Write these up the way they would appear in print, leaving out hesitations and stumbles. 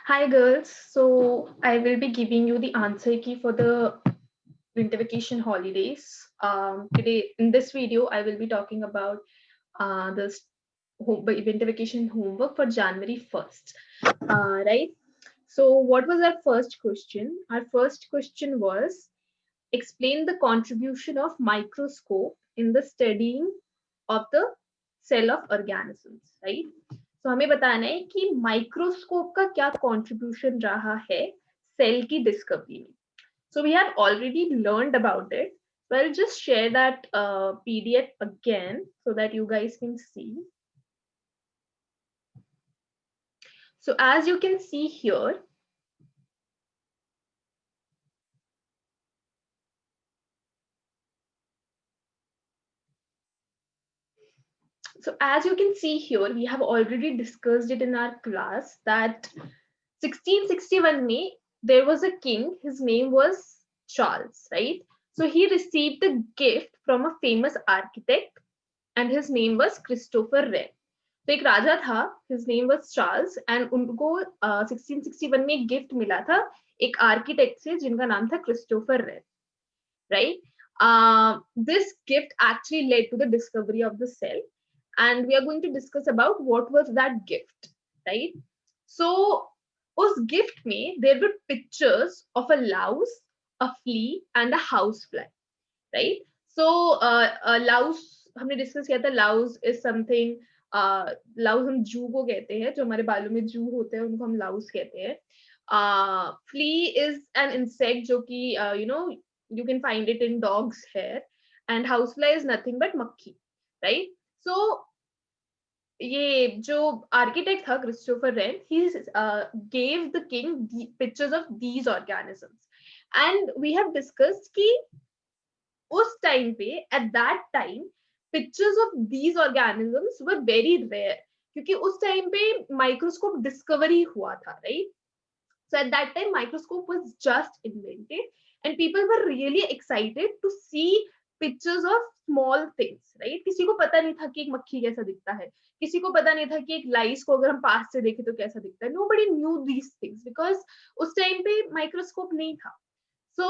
Hi girls, so I will be giving you the answer key for the winter vacation holidays. Today in this video, I will be talking about the winter vacation homework for January 1st. Right? So what was our first question? Our first question was explain the contribution of microscope in the studying of the cell of organisms, right? So हमें बताना है कि microscope का क्या contribution रहा है cell की discovery में. So we have already learned about it. So I'll just share that PDF again so that you guys can see. So as you can see here, so as you can see here, we have already discussed it in our class that 1661 May, there was a king, his name was Charles, right? So he received a gift from a famous architect and his name was Christopher Wren. तो एक राजा था, his name was Charles and उनको 1661 में एक gift मिला था एक architect से जिनका नाम था Christopher rain, right? This gift actually led to the discovery of the cell and we are going to discuss about what was that gift, right? So उस गिफ्ट में there were pictures of a louse, a flea and a housefly, right? So louse हमने discuss किया था, louse is something, louse हम जू को कहते हैं, जो हमारे बालों में जू होते हैं उनको हम louse कहते हैं. Flea is an insect जो कि you know you can find it in dogs hair and housefly is nothing but मक्खी, right? So ये जो आर्किटेक्ट था Christopher rain, he gave the king the pictures of these organisms and we have discussed कि उस time पे at that time pictures of these organisms were very rare क्योंकि उस time पे माइक्रोस्कोप डिस्कवरी हुआ था, right? So at that time microscope was just invented and people were really excited to see pictures of small things, right? किसी को पता नहीं था कि एक मक्खी कैसा दिखता है, किसी को पता नहीं था कि एक लाइस को अगर हम पास से देखें तो कैसा दिखता है. Nobody knew these things because उस टाइम पे माइक्रोस्कोप नहीं था. So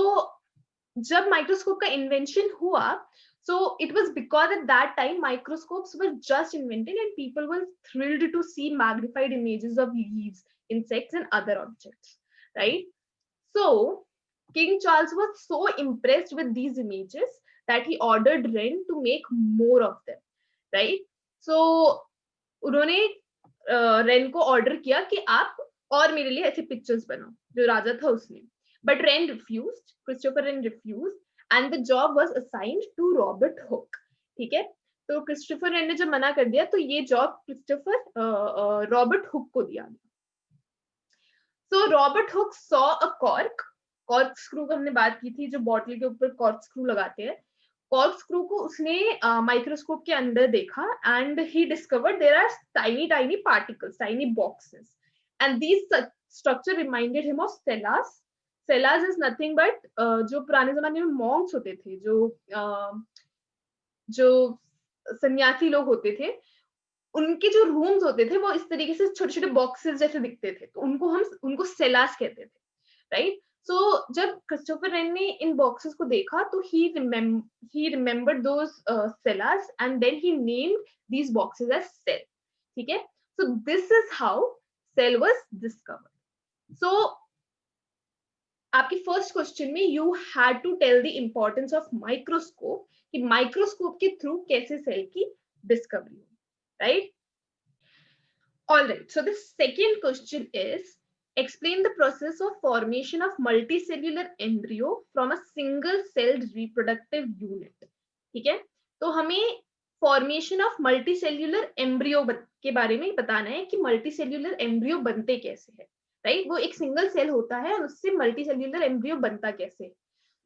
जब माइक्रोस्कोप का इन्वेंशन हुआ, so it was because at that time microscopes were just invented and people were thrilled to see magnified images of leaves, insects and other objects, right? So King Charles was so impressed with these images that he ordered Wren to make more of them, right? So उन्होंने rain को order किया कि आप और मेरे लिए ऐसे pictures बनाओ, जो राजा था उसने. But Wren refused, Christopher Wren refused, and the job was assigned to Robert Hooke. ठीक है, तो क्रिस्टोफर रेन ने जब मना कर दिया तो ये जॉब क्रिस्टोफर रॉबर्ट हुक को दिया गया. So Robert Hooke saw a cork screw का हमने बात की थी, जो बॉटल के ऊपर कॉर्क स्क्रू लगाते हैं. कॉर्क स्क्रू को उसने माइक्रोस्कोप के अंदर देखा and he discovered there are tiny particles, tiny boxes, and these structure reminded him of cellas. Cellas is nothing but जो पुराने जमाने में monks होते थे, जो सन्यासी लोग होते थे, उनके जो रूम्स होते थे वो इस तरीके से छोटे छोटे बॉक्सेस जैसे दिखते थे, तो उनको सेलास कहते थे, राइट? सो जब क्रिस्टोफर रेन ने इन बॉक्सेस को देखा तो he remembered those cellas and then he named these boxes as cell. ठीक है, so this is how cell was discovered. So आपके फर्स्ट क्वेश्चन में you had to tell the importance of microscope, कि microscope के through कैसे cell की discovery हुई, right? All right, so the second question is explain the process of formation of multicellular embryo from a single celled reproductive unit. ठीक है, तो हमें formation of multicellular embryo के बारे में बताना है कि मल्टीसेल्यूलर एम्ब्रियो बनते कैसे है, राइट? वो एक सिंगल सेल होता है और उससे मल्टीसेल्यूलर एम्ब्रियो बनता कैसे.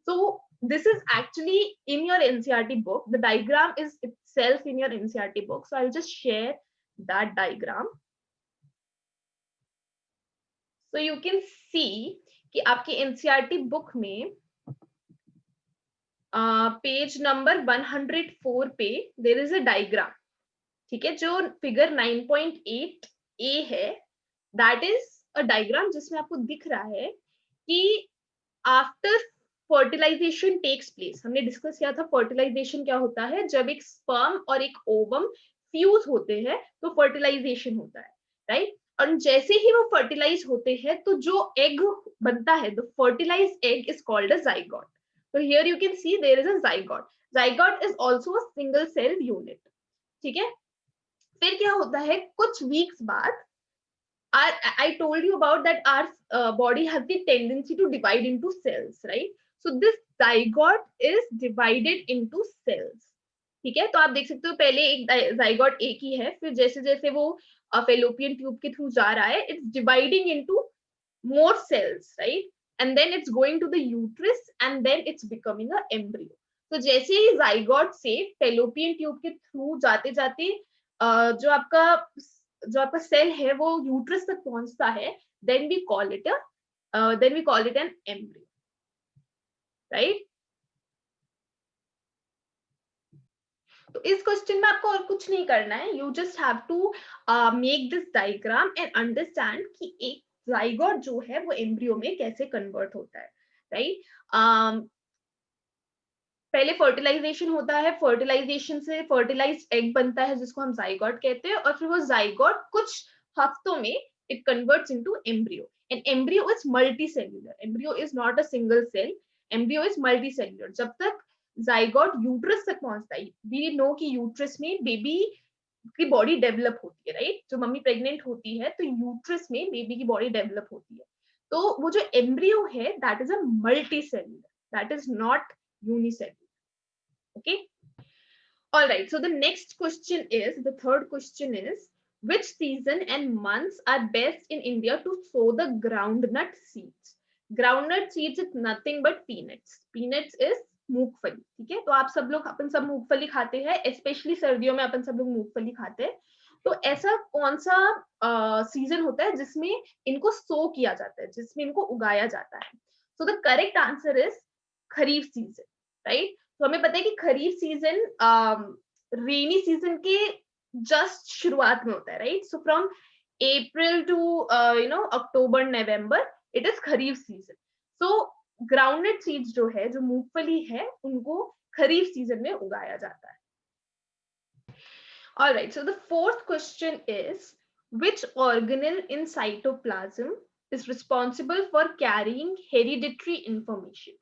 So this is actually in your NCERT book. The diagram is itself in your NCERT book, so I'll just share that diagram. So you can see कि आपके NCERT book में page number 104 पे there is a diagram. ठीक है, जो figure 9.8 ए है, that is a diagram जिसमें आपको दिख रहा है कि आफ्टर फर्टिलाइजेशन टेक्स प्लेस, हमने डिस्कस किया था फर्टिलाइजेशन क्या होता है, जब एक स्पर्म और एक ओवम फ्यूज होते हैं तो फर्टिलाइजेशन होता है, राइट। और जैसे ही वो फर्टिलाइज होते हैं तो जो एग बनता है, the fertilised egg is called a zygote. So here you can see there is a zygote. Zygote is also a single cell unit. ठीक है. फिर क्या होता है, कुछ वीक्स बाद I told you about that our body has the tendency to divide into cells, right? So this zygote is divided into cells. ठीक है, तो आप देख सकते हो पहले एक जाइगोट एक ही है, फिर जैसे जैसे वो फेलोपियन ट्यूब के थ्रू जा रहा है, it's dividing into more cells, right? And then it's going to the uterus and then it's becoming a embryo. तो जैसे ही जाइगोट से फेलोपियन ट्यूब के थ्रू जाते जाते जो आपका सेल है वो यूट्रस तक पहुंचता है, then we call it an embryo, right? तो इस क्वेश्चन में आपको और कुछ नहीं करना है, you just have to make this diagram and understand कि एक जाइगोट जो है वो एम्ब्रियो में कैसे कन्वर्ट होता है, राइट। पहले फर्टिलाइजेशन होता है, फर्टिलाइजेशन से फर्टिलाइज्ड एग बनता है जिसको हम जाइगोट कहते हैं, और फिर वो जाइगोट कुछ हफ्तों में it converts into embryo. And embryo is multicellular, embryo is not a single cell, embryo is multicellular. जब तक जाइगोट यूट्रस तक पहुंचता है, वी नो कि यूट्रस में बेबी की बॉडी डेवलप होती है, राइट. जो मम्मी प्रेग्नेंट होती है तो यूट्रस में बेबी की बॉडी डेवलप होती है. तो वो जो एम्ब्रियो है that is a multicellular, that is not unicellular. Okay, all right, so the next question is, the third question is, which season and months are best in India to sow the groundnut seeds? Groundnut seeds is nothing but peanuts. Peanuts is मूंगफली. ठीक है, तो आप सब लोग, अपन सब मूंगफली खाते हैं, स्पेशली सर्दियों में अपन सब लोग मूंगफली खाते हैं. तो ऐसा कौन सा सीजन होता है जिसमें इनको सो किया जाता है, जिसमें इनको उगाया जाता है? So the correct answer is kharif season, right. तो हमें पता है कि खरीफ सीजन रेनी सीजन के जस्ट शुरुआत में होता है, right. So from April to October November it is kharif season. So groundnut seeds जो है, जो मूंगफली है, उनको खरीफ सीजन में उगाया जाता है. All right, so the fourth question is, which organelle in cytoplasm is responsible for carrying hereditary information?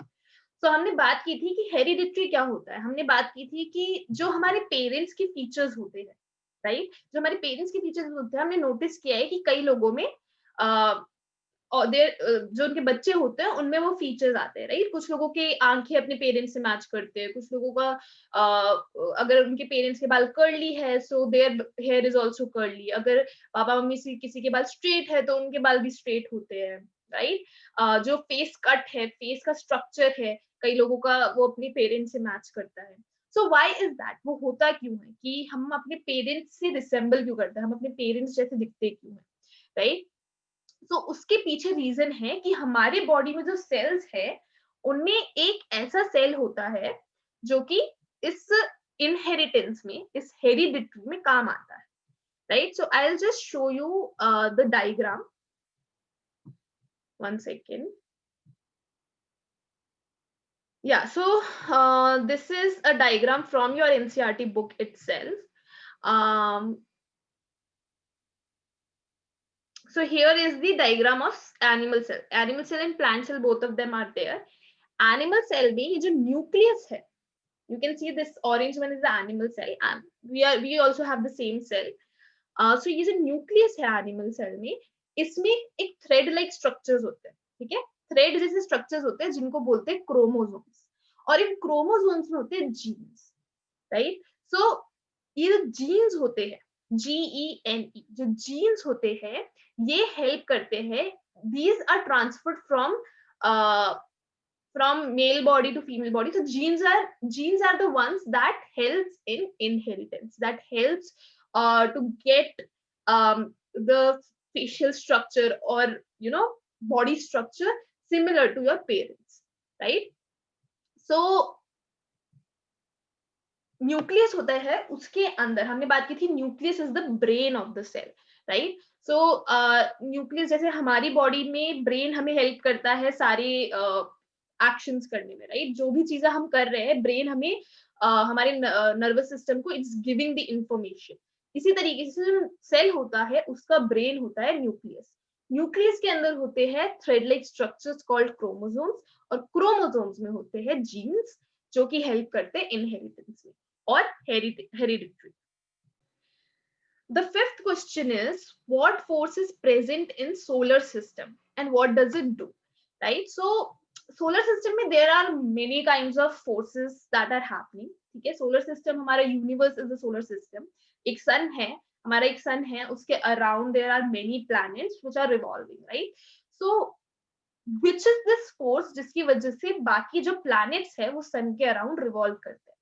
So हमने बात की थी कि हेरिडिटरी क्या होता है. हमने बात की थी कि जो हमारे पेरेंट्स के फीचर्स होते हैं, राइट, जो हमारे पेरेंट्स के फीचर्स होते हैं, हमने नोटिस किया है कि कई लोगों में और जो उनके बच्चे होते हैं उनमें वो फीचर्स आते हैं, राइट. कुछ लोगों के आंखें अपने पेरेंट्स से मैच करते हैं, कुछ लोगों का अगर उनके पेरेंट्स के बाल कर्ली है so their hair is also curly. अगर पापा मम्मी से किसी के बाल स्ट्रेट है तो उनके बाल भी स्ट्रेट होते हैं, राइट. जो फेस कट है, फेस का स्ट्रक्चर है, कई लोगों का वो अपने पेरेंट्स से मैच करता है. So why is that? वो होता क्यों है कि हम अपने पेरेंट्स से रिसेंबल क्यों करते हैं, हम अपने पेरेंट्स जैसे दिखते क्यों हैं, राइट. तो उसके पीछे रीजन है कि हमारे बॉडी में जो सेल्स है उनमें एक ऐसा सेल होता है जो कि इस इनहेरिटेंस में, इस हेरिडिटरी में काम आता है, right. So I will just show you the diagram, one second. Yeah, so this is a diagram from your NCERT book itself. So here is the diagram of animal cell. Animal cell and plant cell, both of them are there. Animal cell में ये जो nucleus है, you can see this orange one is the animal cell, and we also have the same cell. So ये जो nucleus है animal cell में, इसमें एक thread like structures होते हैं, ठीक है. थ्रेड जैसे स्ट्रक्चर्स होते हैं जिनको बोलते हैं क्रोमोसोम्स, और इन क्रोमोसोम्स में होते हैं जीन्स, राइट. सो ये जो जीन्स होते हैं, GENE, जो जीन्स होते हैं, ये हेल्प करते हैं. These are transferred from male body to female body. So genes are the ones that helps in inheritance, that helps to get the facial structure or body structure similar to your parents, right. So nucleus होता है, उसके अंदर हमने बात की थी nucleus is the brain of the cell, right. So nucleus, जैसे हमारी बॉडी में ब्रेन हमें हेल्प करता है सारे एक्शंस करने में, राइट? जो भी चीजें हम कर रहे हैं, ब्रेन हमें हमारे नर्वस सिस्टम को इट्स गिविंग द इंफॉर्मेशन। इसी तरीके से जो सेल होता है उसका ब्रेन होता है न्यूक्लियस। न्यूक्लियस के अंदर होते हैं thread like structures called chromosomes, और क्रोमोसोम्स में होते हैं जीन्स जो कि हेल्प करते हैं इनहेरिटेंस में और hereditary. The fifth question is, what force is present in solar system and what does it do? Right? So solar system में there are many kinds of forces that are happening. ठीक है, solar system, हमारा universe is a solar system. एक sun है, हमारा एक sun है, उसके around there are many planets which are revolving, right? So which is this force जिसकी वजह से बाकी जो planets है वो sun के around revolve करते हैं?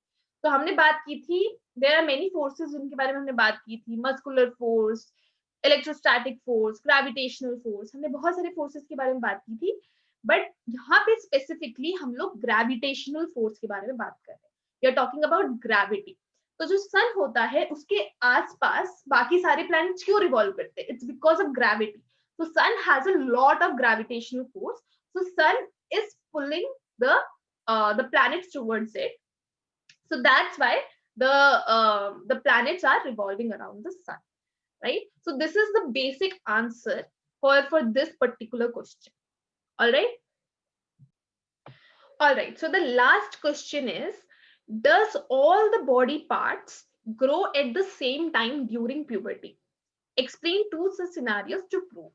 तो हमने बात की थी, देयर आर मेनी फोर्सेस जिनके बारे में हमने बात की थी, muscular force, electrostatic force, gravitational force, हमने बहुत सारे फोर्सेस के बारे में बात की थी। बट यहाँ पे स्पेसिफिकली हम लोग ग्रेविटेशनल फोर्स के बारे में बात कर रहे हैं। We are talking about gravity. तो जो सन होता है उसके आसपास बाकी सारे प्लैनेट्स क्यों रिवॉल्व करते हैं? It's because of gravity. So sun has a lot of gravitational force. So sun is pulling the planets towards it. So that's why the planets are revolving around the sun, right? So this is the basic answer for this particular question. All right. All right. So the last question is, does all the body parts grow at the same time during puberty? Explain two such scenarios to prove.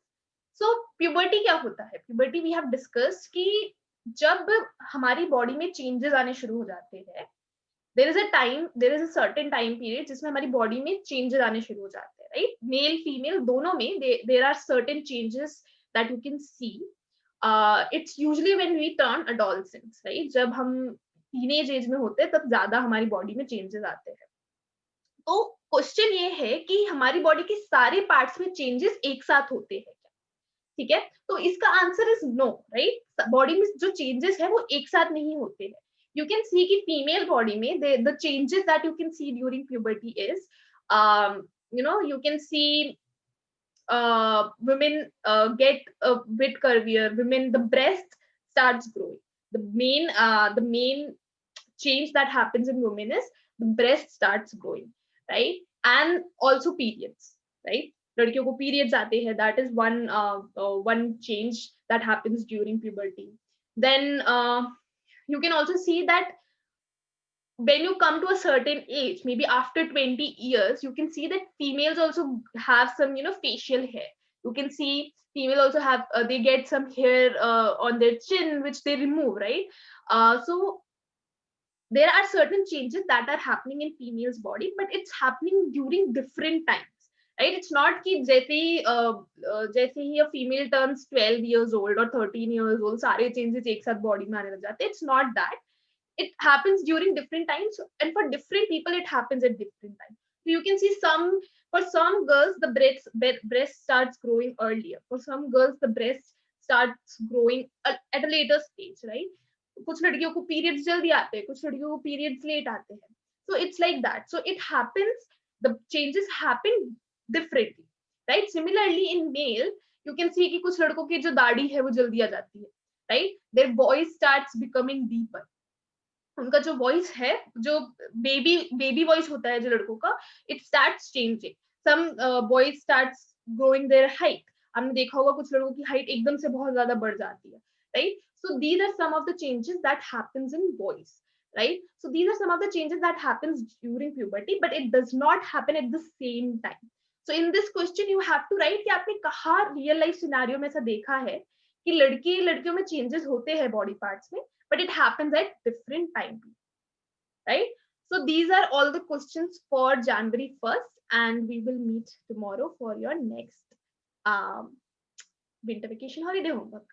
So puberty क्या होता है? Puberty we have discussed कि जब हमारी body में changes आने शुरू हो जाते हैं, there is a certain time period जिसमें हमारी बॉडी में चेंजेस आने शुरू हो जाते हैं, राइट? मेल फीमेल दोनों में there are certain changes that you can see. It's usually when we turn adolescents, right? जब हम टीनेज एज में होते हैं तब ज्यादा हमारी बॉडी में चेंजेस आते हैं। तो क्वेश्चन ये है कि हमारी बॉडी के सारे पार्ट्स में चेंजेस एक साथ होते हैं क्या? ठीक है, तो इसका answer is no, right? Body में जो चेंजेस है वो एक साथ नहीं होते हैं। You can see कि female body में the changes that you can see during puberty is, you can see women get a bit curvier. Women, the breast starts growing. The main change that happens in women is the breast starts growing, right? And also periods, right? लड़कियों को periods आते हैं. That is one change that happens during puberty. Then you can also see that when you come to a certain age, maybe after 20 years, you can see that females also have some, facial hair. You can see female also have, they get some hair on their chin, which they remove, right? So there are certain changes that are happening in female's body, but it's happening during different times, right? It's not कि जैसे ही a female turns 12 years old or 13 years old, सारे changes एक साथ body में आने लग जाते हैं. It's not that. It happens during different times, and for different people it happens at different times. So you can see for some girls the breast starts growing earlier. For some girls the breast starts growing at a later stage, right? कुछ लड़कियों को periods जल्दी आते हैं, कुछ लड़कियों को periods late आते हैं. So it's like that. So it happens, the changes happen differently, right? Similarly in male you can see कि कुछ लड़कों की जो दाढ़ी है वो जल्दी आ जाती है, right? Their voice starts becoming deeper. उनका जो वॉइस है, जो बेबी वॉइस होता है जो लड़कों का, it starts changing. Some boys starts growing their height. हमने देखा होगा कुछ लड़कों की हाइट एकदम से बहुत ज्यादा बढ़ जाती है, right? So these are some of the changes that happens in boys, right? So these are some of the changes that happens during puberty, but it does not happen at the same time. So in this question you have to write कि आपने कहाँ real life scenario में ऐसा देखा है कि लड़कियों में चेंजेस होते हैं बॉडी पार्ट्स में, but it happens at different time, right? So these are all the questions for January 1st, and we will meet tomorrow for your next winter vacation holiday homework.